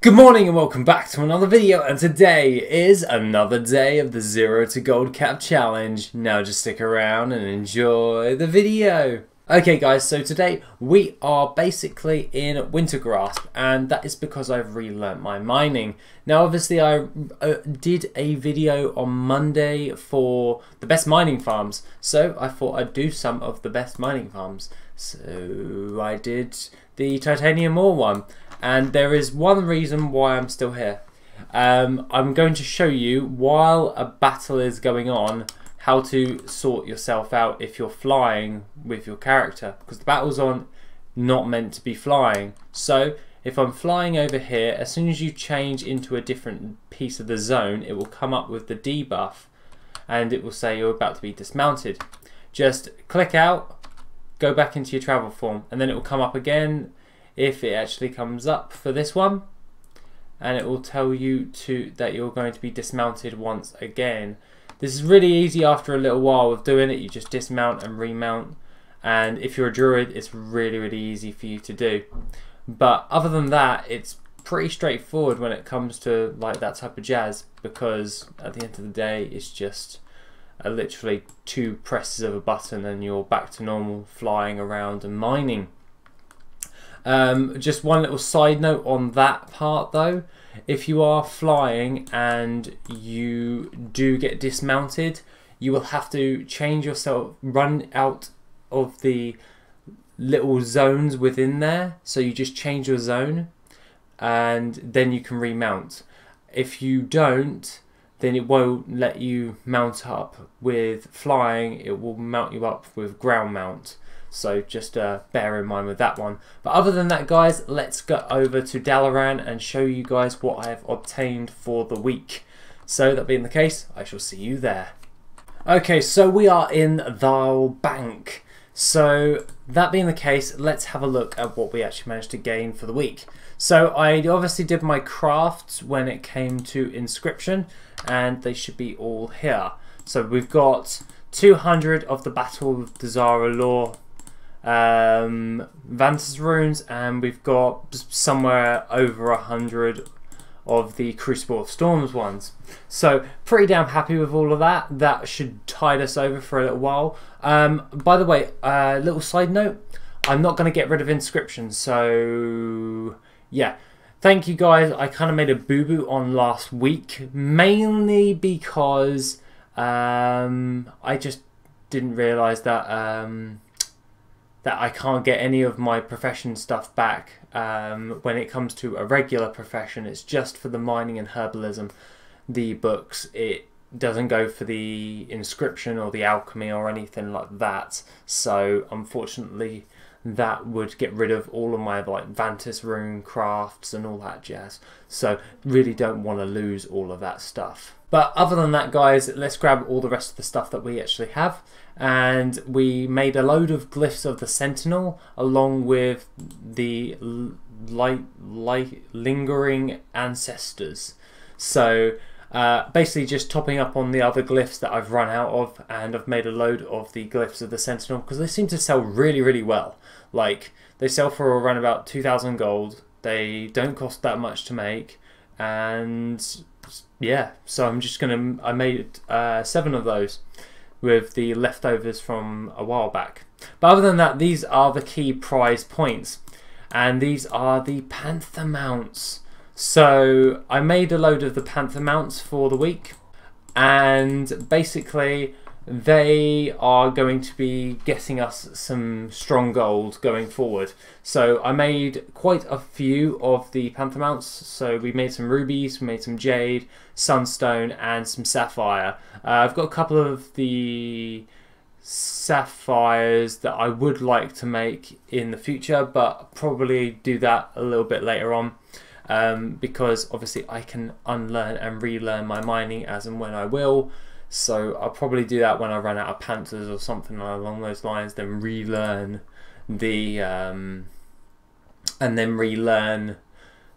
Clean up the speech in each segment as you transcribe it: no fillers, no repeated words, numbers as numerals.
Good morning and welcome back to another video, and today is another day of the Zero to Gold Cap Challenge. Now just stick around and enjoy the video. Okay guys, so today we are basically in Wintergrasp, and that is because I've relearnt my mining. Now obviously I did a video on Monday for the best mining farms, so I thought I'd do some of the best mining farms. So I did the titanium ore one, and there is one reason why I'm still here. I'm going to show you, while a battle is going on, how to sort yourself out if you're flying with your character, because the battle's on not meant to be flying. So if I'm flying over here, as soon as you change into a different piece of the zone, it will come up with the debuff and it will say you're about to be dismounted. Just click out, go back into your travel form, and then it will come up again if it actually comes up for this one, and it will tell you that you're going to be dismounted once again. This is really easy after a little while of doing it. You just dismount and remount, and if you're a druid, it's really easy for you to do. But other than that, it's pretty straightforward when it comes to like that type of jazz, because at the end of the day, it's just literally 2 presses of a button and you're back to normal flying around and mining. Just one little side note on that part though, if you are flying and you do get dismounted, you will have to change yourself, run out of the little zones within there, so you just change your zone and then you can remount. If you don't, then it won't let you mount up with flying, it will mount you up with ground mount. So just bear in mind with that one. But other than that guys, let's go over to Dalaran and show you guys what I have obtained for the week. So that being the case, I shall see you there. Okay, so we are in the bank. So that being the case, let's have a look at what we actually managed to gain for the week. So I obviously did my crafts when it came to inscription, and they should be all here. So we've got 200 of the Battle of Dazara Lore Vanta's runes, and we've got somewhere over 100 of the Crucible of Storms ones. So pretty damn happy with all of that. That should tide us over for a little while. By the way, little side note, I'm not going to get rid of inscription, so yeah, thank you guys. I kind of made a boo-boo on last week, mainly because I just didn't realise that that I can't get any of my profession stuff back when it comes to a regular profession. It's just for the mining and herbalism, the books. It doesn't go for the inscription or the alchemy or anything like that. So unfortunately, that would get rid of all of my like Vantis rune crafts and all that jazz. So really don't want to lose all of that stuff. But other than that guys, let's grab all the rest of the stuff that we actually have. And we made a load of glyphs of the Sentinel along with the lingering ancestors. So basically just topping up on the other glyphs that I've run out of, and I've made a load of the glyphs of the Sentinel because they seem to sell really well. Like they sell for around about 2,000 gold. They don't cost that much to make, and yeah, so I made 7 of those with the leftovers from a while back. But other than that, these are the key prize points, and these are the Panther mounts. So I made a load of the Panther mounts for the week, and basically they are going to be getting us some strong gold going forward. So I made quite a few of the Panther mounts. So we made some rubies, we made some jade, sunstone, and some sapphire. I've got a couple of the sapphires that I would like to make in the future, but probably do that a little bit later on. Because obviously I can unlearn and relearn my mining as and when I will. So I'll probably do that when I run out of panthers or something along those lines, then relearn the and then relearn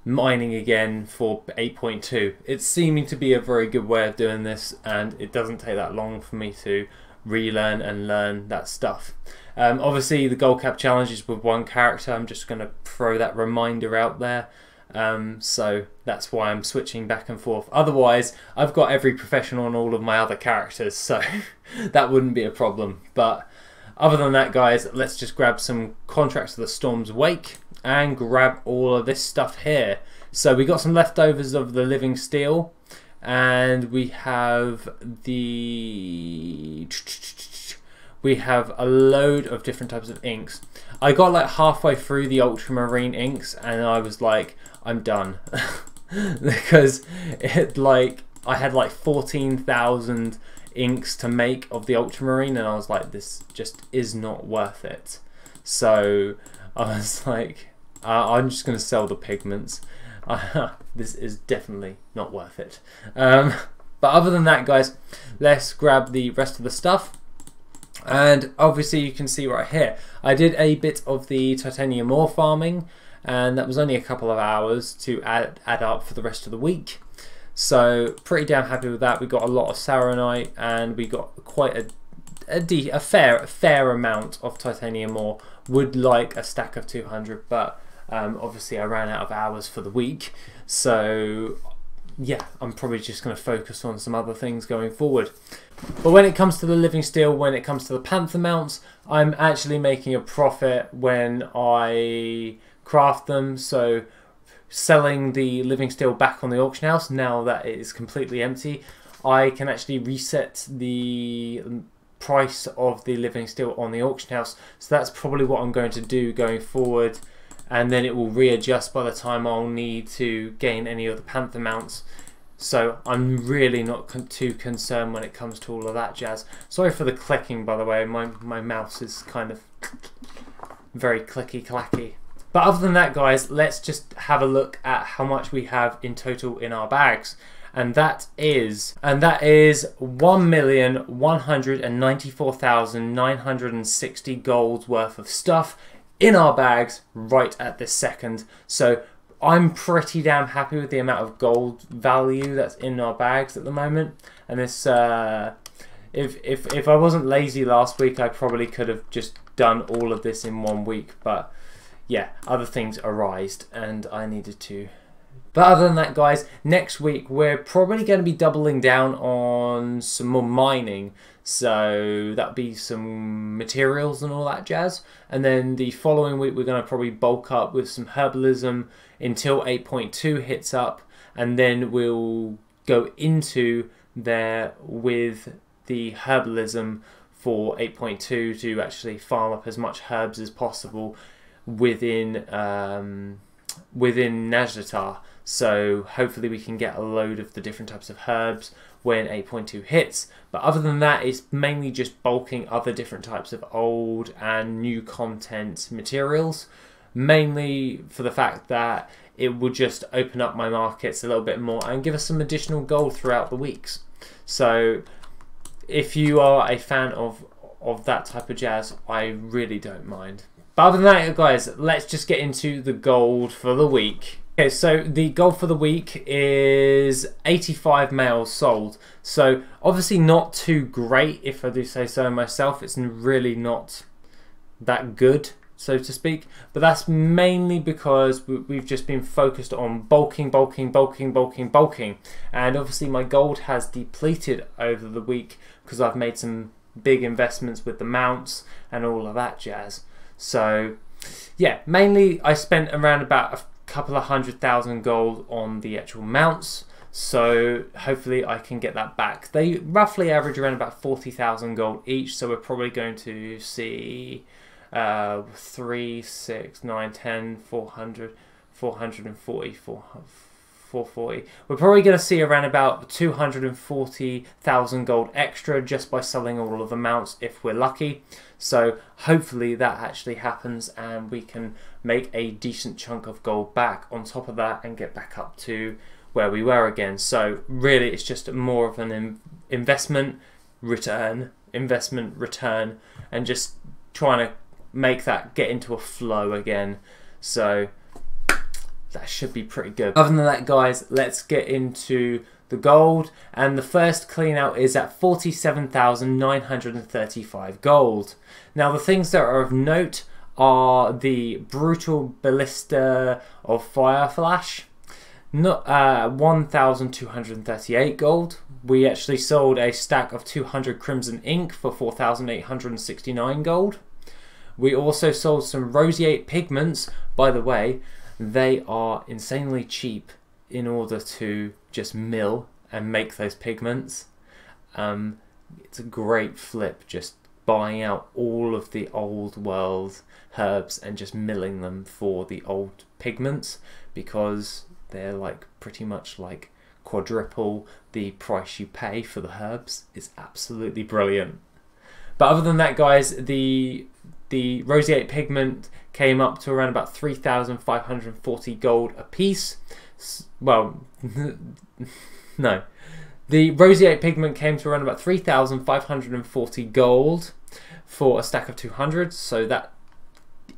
mining again for 8.2. It's seeming to be a very good way of doing this, and it doesn't take that long for me to relearn and learn that stuff. Obviously the gold cap challenge is with one character. I'm just going to throw that reminder out there. So that's why I'm switching back and forth. Otherwise, I've got every professional on all of my other characters, so that wouldn't be a problem. But other than that, guys, let's just grab some Contracts of the Storm's Wake and grab all of this stuff here. So we got some leftovers of the Living Steel, and we have a load of different types of inks. I got like halfway through the ultramarine inks and I was like, I'm done. Because I had like 14,000 inks to make of the ultramarine, and I was like, this just is not worth it. So I was like, I'm just going to sell the pigments. This is definitely not worth it. But other than that, guys, let's grab the rest of the stuff. And obviously you can see right here, I did a bit of the titanium ore farming, and that was only a couple of hours to add up for the rest of the week. So pretty damn happy with that. We got a lot of sauronite, and we got quite a fair amount of titanium ore. Would like a stack of 200, but obviously I ran out of hours for the week. So yeah, I'm probably just going to focus on some other things going forward. But when it comes to the Living Steel, when it comes to the Panther mounts, I'm actually making a profit when I craft them. So selling the Living Steel back on the auction house, now that it is completely empty, I can actually reset the price of the Living Steel on the auction house. So that's probably what I'm going to do going forward, and then it will readjust by the time I'll need to gain any of the Panther mounts. So I'm really not too concerned when it comes to all of that jazz. Sorry for the clicking, by the way. My mouse is kind of very clicky clacky. But other than that, guys, let's just have a look at how much we have in total in our bags. And that is 1,194,960 gold worth of stuff in our bags right at this second. So I'm pretty damn happy with the amount of gold value that's in our bags at the moment. And this, if I wasn't lazy last week, I probably could have just done all of this in 1 week. But yeah, other things arised and I needed to. But other than that, guys, next week we're probably going to be doubling down on some more mining. So that'll be some materials and all that jazz. And then the following week we're going to probably bulk up with some herbalism until 8.2 hits up. And then we'll go into there with the herbalism for 8.2 to actually farm up as much herbs as possible within Nazjatar. So hopefully we can get a load of the different types of herbs when 8.2 hits. But other than that, it's mainly just bulking other different types of old and new content materials, mainly for the fact that it will just open up my markets a little bit more and give us some additional gold throughout the weeks. So if you are a fan of that type of jazz, I really don't mind. But other than that, guys, let's just get into the gold for the week. Okay, so the gold for the week is 85 males sold. So obviously not too great, if I do say so myself. It's really not that good, so to speak. But that's mainly because we've just been focused on bulking. And obviously my gold has depleted over the week because I've made some big investments with the mounts and all of that jazz. So yeah, mainly I spent around about a couple of 100,000 gold on the actual mounts, so hopefully I can get that back. They roughly average around about 40,000 gold each, so we're probably going to see 3, 6, 9, 10, 400, 440, 440. We're probably going to see around about 240,000 gold extra just by selling all of the mounts if we're lucky. So hopefully that actually happens and we can make a decent chunk of gold back on top of that and get back up to where we were again. So really it's just more of an investment return, and just trying to make that get into a flow again. So that should be pretty good. Other than that, guys, let's get into the gold, and the first clean out is at 47,935 gold. Now the things that are of note are the Brutal Ballista of Fire Flash. Not 1,238 gold. We actually sold a stack of 200 Crimson Ink for 4,869 gold. We also sold some Roseate Pigments. By the way, they are insanely cheap in order to just mill and make those pigments. It's a great flip, just buying out all of the old world herbs and just milling them for the old pigments, because they're like pretty much like quadruple the price you pay for the herbs. It's absolutely brilliant. But other than that, guys, the Roseate Pigment came up to around about 3,540 gold a piece. Well, no. The Roseate Pigment came to around about 3,540 gold for a stack of 200, so that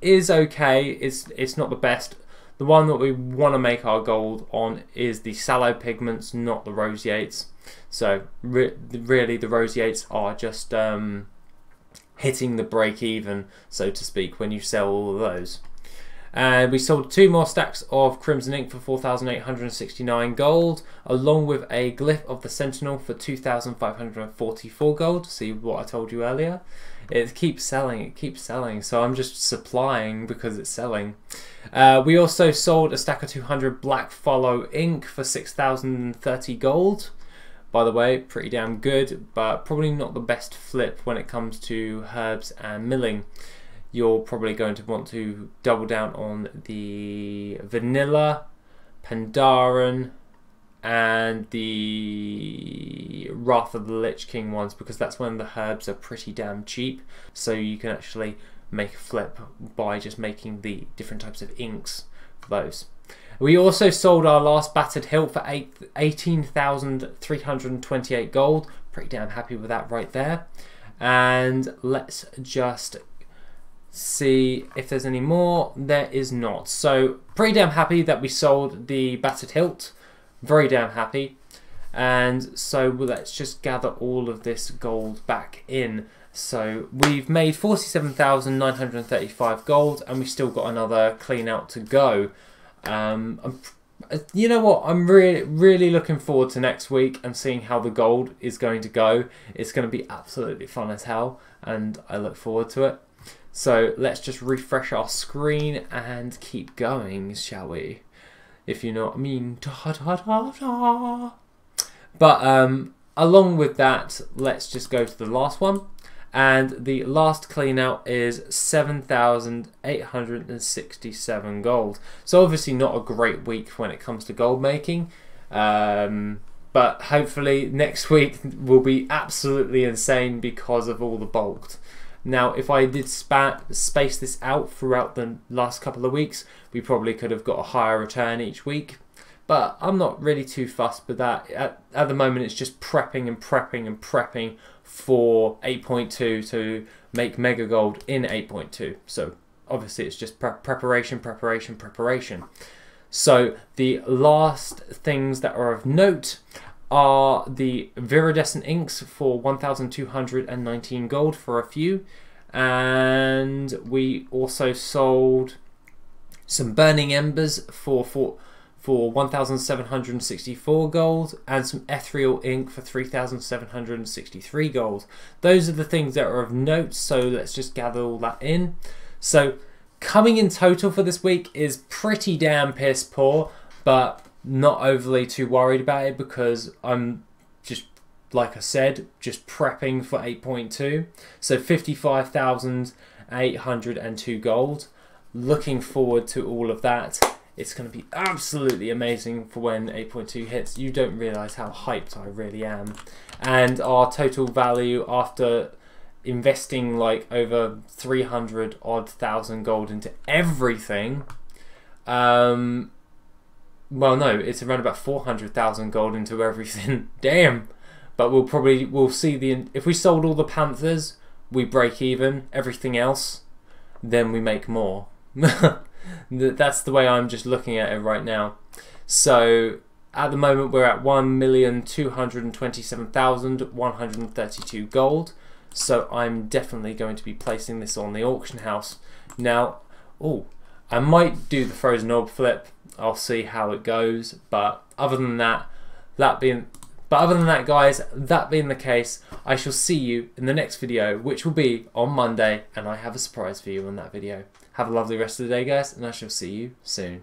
is okay. It's not the best. The one that we want to make our gold on is the Sallow Pigments, not the Roseates. So really the Roseates are just hitting the break even, so to speak, when you sell all of those. And we sold 2 more stacks of Crimson Ink for 4,869 gold, along with a Glyph of the Sentinel for 2,544 gold. See what I told you earlier? It keeps selling, so I'm just supplying because it's selling. We also sold a stack of 200 Black Follow Ink for 6,030 gold. By the way, pretty damn good, but probably not the best flip when it comes to herbs and milling. You're probably going to want to double down on the Vanilla, Pandaren, and the Wrath of the Lich King ones, because that's when the herbs are pretty damn cheap, so you can actually make a flip by just making the different types of inks for those. We also sold our last Battered Hilt for 18,328 gold. Pretty damn happy with that right there. And let's just see if there's any more. There is not. So pretty damn happy that we sold the Battered Hilt. Very damn happy. And so let's just gather all of this gold back in. So we've made 47,935 gold, and we've still got another clean out to go. You know what? I'm really looking forward to next week and seeing how the gold is going to go. It's going to be absolutely fun as hell, and I look forward to it. So let's just refresh our screen and keep going, shall we? If you know what I mean. Da, da, da, da. But along with that, let's just go to the last one. And the last clean out is 7,867 gold. So obviously not a great week when it comes to gold making. But hopefully next week will be absolutely insane because of all the bulked. Now, if I did space this out throughout the last couple of weeks, we probably could have got a higher return each week. But I'm not really too fussed with that. At the moment, it's just prepping and prepping and prepping for 8.2 to make Mega Gold in 8.2. So obviously it's just preparation. So the last things that are of note are the Viridescent Inks for 1,219 gold for a few. And we also sold some Burning Embers for 1,764 gold, and some Ethereal Ink for 3,763 gold. Those are the things that are of note, so let's just gather all that in. So coming in total for this week is pretty damn piss poor, but not overly too worried about it because I'm just, like I said, just prepping for 8.2. So 55,802 gold. Looking forward to all of that. It's going to be absolutely amazing for when 8.2 hits. You don't realise how hyped I really am. And our total value after investing like over 300 odd thousand gold into everything. Well, no, it's around about 400,000 gold into everything. Damn. But we'll see if we sold all the Panthers, we break even. Everything else, then we make more. That's the way I'm just looking at it right now. So at the moment we're at 1,227,132 gold. So I'm definitely going to be placing this on the auction house. Now, I might do the frozen orb flip. I'll see how it goes. But other than that, guys, that being the case, I shall see you in the next video, which will be on Monday, and I have a surprise for you on that video. Have a lovely rest of the day, guys, and I shall see you soon.